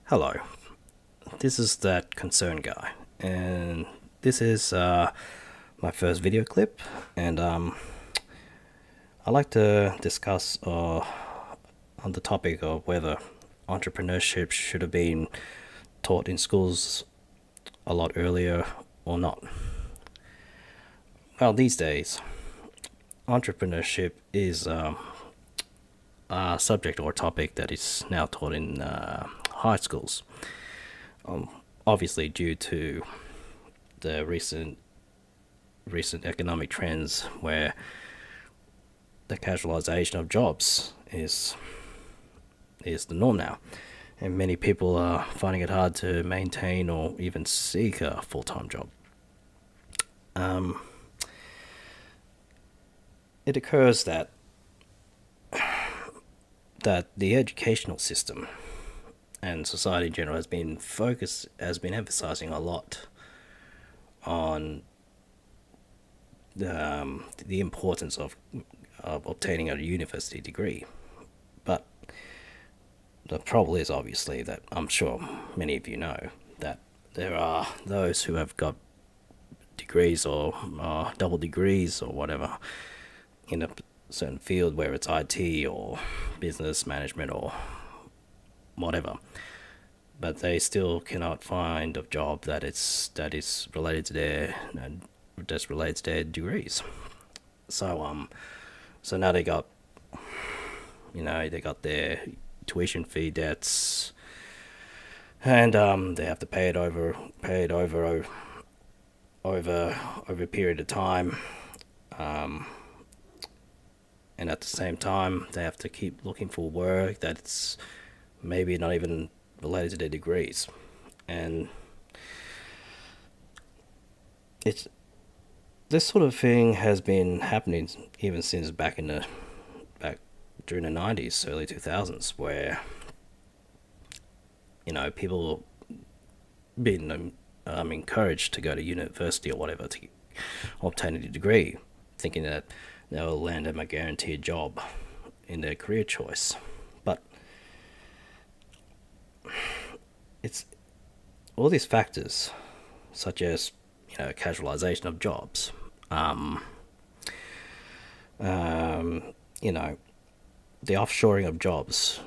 Hello, this is that concerned guy, and this is my first video clip, and I'd like to discuss on the topic of whether entrepreneurship should have been taught in schools a lot earlier or not. Well, these days, entrepreneurship is a subject or topic that is now taught in high schools. Obviously, due to the recent economic trends, where the casualization of jobs is the norm now, and many people are finding it hard to maintain or even seek a full-time job. It occurs that the educational system and society in general has been emphasizing a lot on the importance of obtaining a university degree. But the problem is obviously that I'm sure many of you know that there are those who have got degrees or double degrees or whatever in a certain field, where it's IT or business management or whatever, but they still cannot find a job that is related to their degrees. So now they got their tuition fee debts, and they have to pay it over a period of time. And at the same time, they have to keep looking for work that's maybe not even related to their degrees. And this sort of thing has been happening even since back during the 90s, early 2000s, where people been encouraged to go to university or whatever to obtain a degree, thinking that they'll land them a guaranteed job in their career choice. But it's all these factors, such as casualization of jobs, the offshoring of jobs,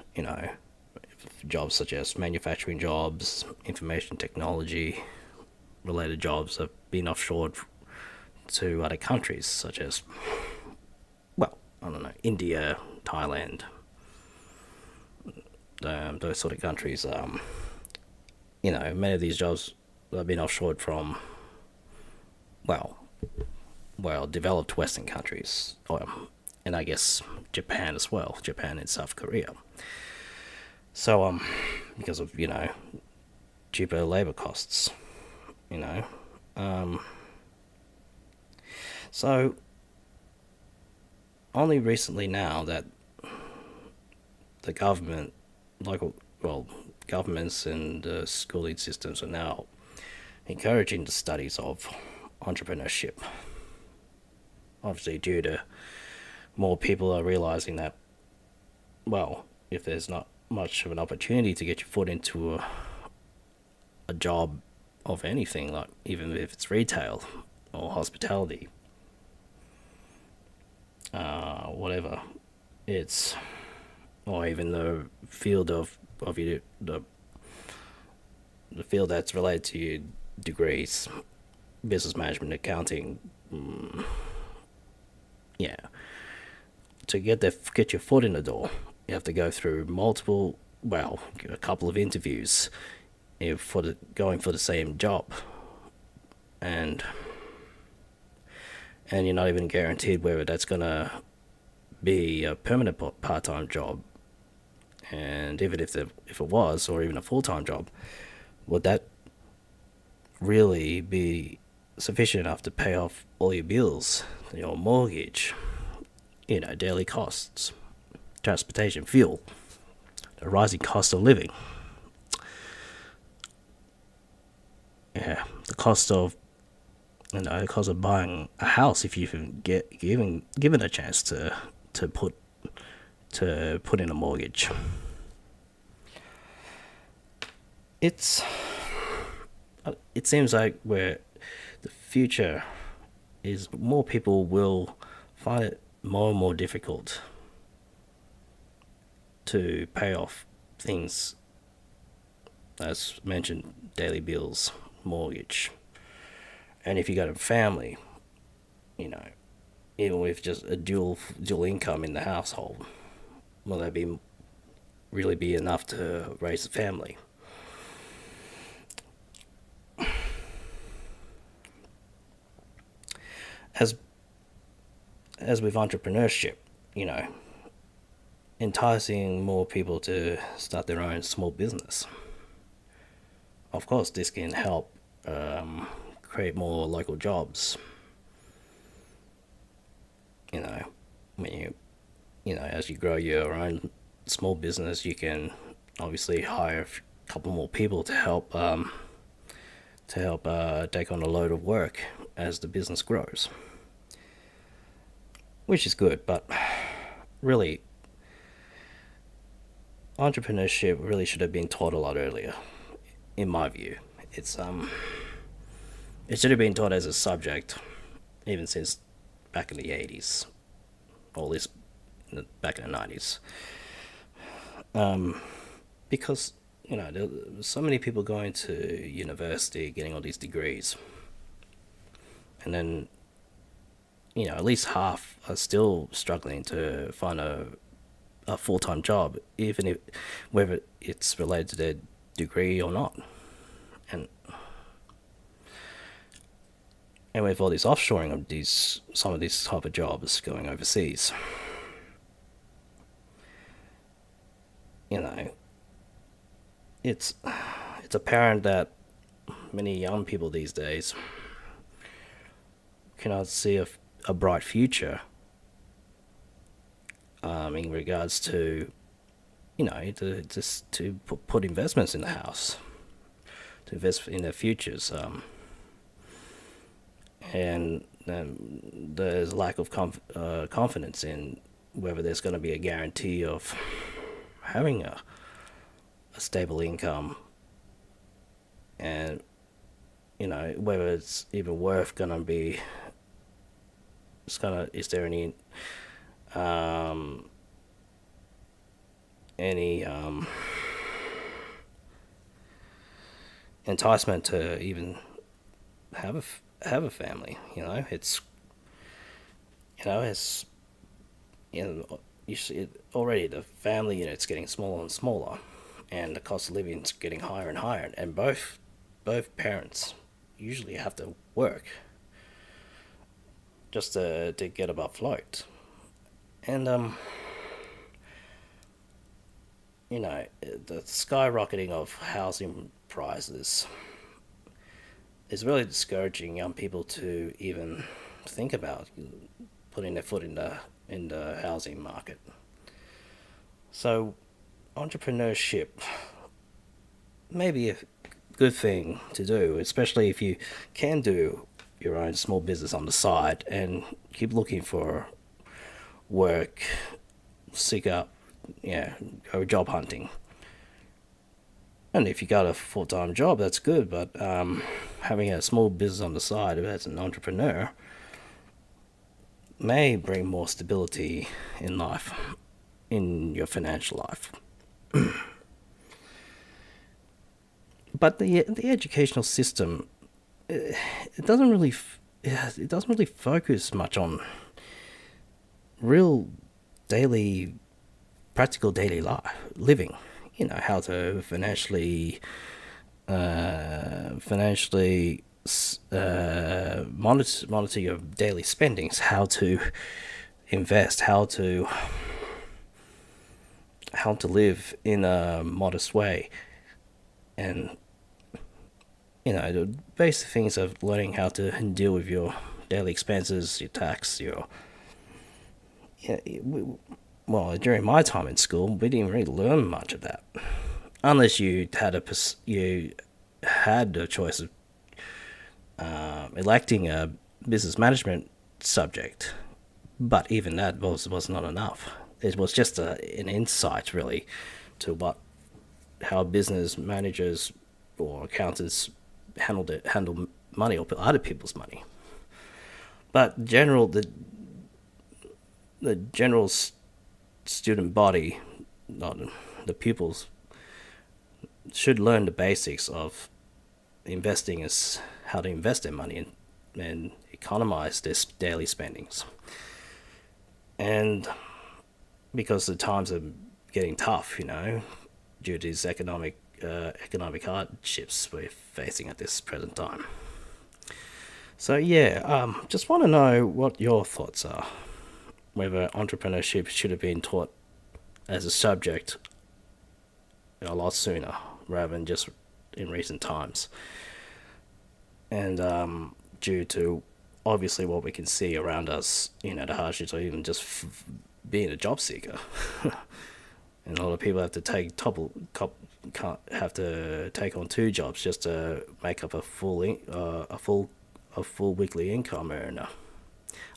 jobs such as manufacturing jobs, information technology related jobs have been offshored to other countries, such as, well, I don't know, India, Thailand, those sort of countries. Many of these jobs have been offshored from, well, developed Western countries, and I guess Japan as well, Japan and South Korea. So, because of, cheaper labor costs, so only recently now that the governments and schooling systems are now encouraging the studies of entrepreneurship. Obviously, due to more people are realizing that, well, if there's not much of an opportunity to get your foot into a job of anything, like even if it's retail or hospitality, whatever, or even the field of the field that's related to your degrees, business management, accounting, to get your foot in the door, you have to go through a couple of interviews going for the same job, and you're not even guaranteed whether that's gonna be a permanent part-time job. And even if it was, or even a full-time job, would that really be sufficient enough to pay off all your bills, your mortgage, daily costs, transportation, fuel, the rising cost of living, the cost of buying a house, if you can get given a chance to put in a mortgage. it's it seems like where the future is more people will find it more and more difficult to pay off things, as mentioned, daily bills, mortgage. And if you got a family, you know, even with just a dual income in the household, will that be really be enough to raise a family? As as with entrepreneurship, you know, enticing more people to start their own small business. Of course, this can help create more local jobs. You know, when as you grow your own small business, you can obviously hire a couple more people to help take on a load of work as the business grows, which is good. But really, entrepreneurship really should have been taught a lot earlier, in my view. It should have been taught as a subject even since back in the 80s, or at least back in the 90s. Because, there were so many people going to university, getting all these degrees. And then, at least half are still struggling to find a full-time job, even if whether it's related to their degree or not. And with all this offshoring of some of these type of jobs going overseas, it's apparent that many young people these days cannot see a bright future in regards to to put investments in the house, to invest in their futures, and there's lack of confidence in whether there's going to be a guarantee of having a stable income, and whether it's even worth gonna be. Is there any enticement to even have a family? You see it already. The family unit's getting smaller and smaller, and the cost of living is getting higher and higher. And both parents usually have to work just to get above float. And the skyrocketing of housing prices is really discouraging young people to even think about putting their foot in the housing market. So entrepreneurship may be a good thing to do, especially if you can do your own small business on the side and keep looking for work, seek out, go job hunting. And if you got a full-time job, that's good, but having a small business on the side as an entrepreneur may bring more stability in life, in your financial life. But the educational system, it doesn't really focus much on real practical daily life living. How to financially monitor your daily spendings, how to invest, how to live in a modest way, and the basic things of learning how to deal with your daily expenses, your tax, well, during my time in school, we didn't really learn much of that, unless you had the choice of electing a business management subject. But even that was not enough. It was just an insight, really, to how business managers or accountants handle money or other people's money. But the general student body, not the pupils, should learn the basics of investing, is how to invest their money and economize their daily spendings. And because the times are getting tough, due to these economic hardships we're facing at this present time. So yeah, just want to know what your thoughts are. Whether entrepreneurship should have been taught as a subject a lot sooner rather than just in recent times. And due to obviously what we can see around us, the hardships, or even just being a job seeker. And a lot of people have to have to take on two jobs just to make up a full weekly income earner.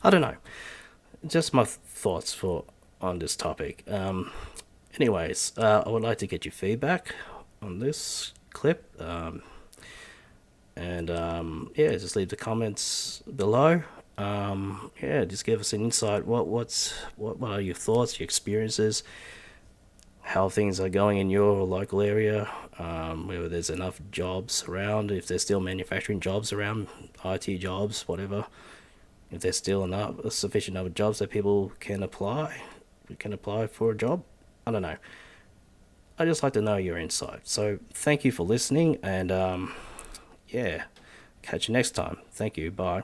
I don't know. Just my thoughts on this topic. Anyways, I would like to get your feedback on this clip. Yeah, just leave the comments below. Yeah, just give us an insight. What are your thoughts, your experiences, how things are going in your local area, whether there's enough jobs around, if there's still manufacturing jobs around, IT jobs, whatever. If there's still a sufficient number of jobs that people can apply for a job. I don't know. I just like to know your insight. So thank you for listening, and yeah, catch you next time. Thank you. Bye.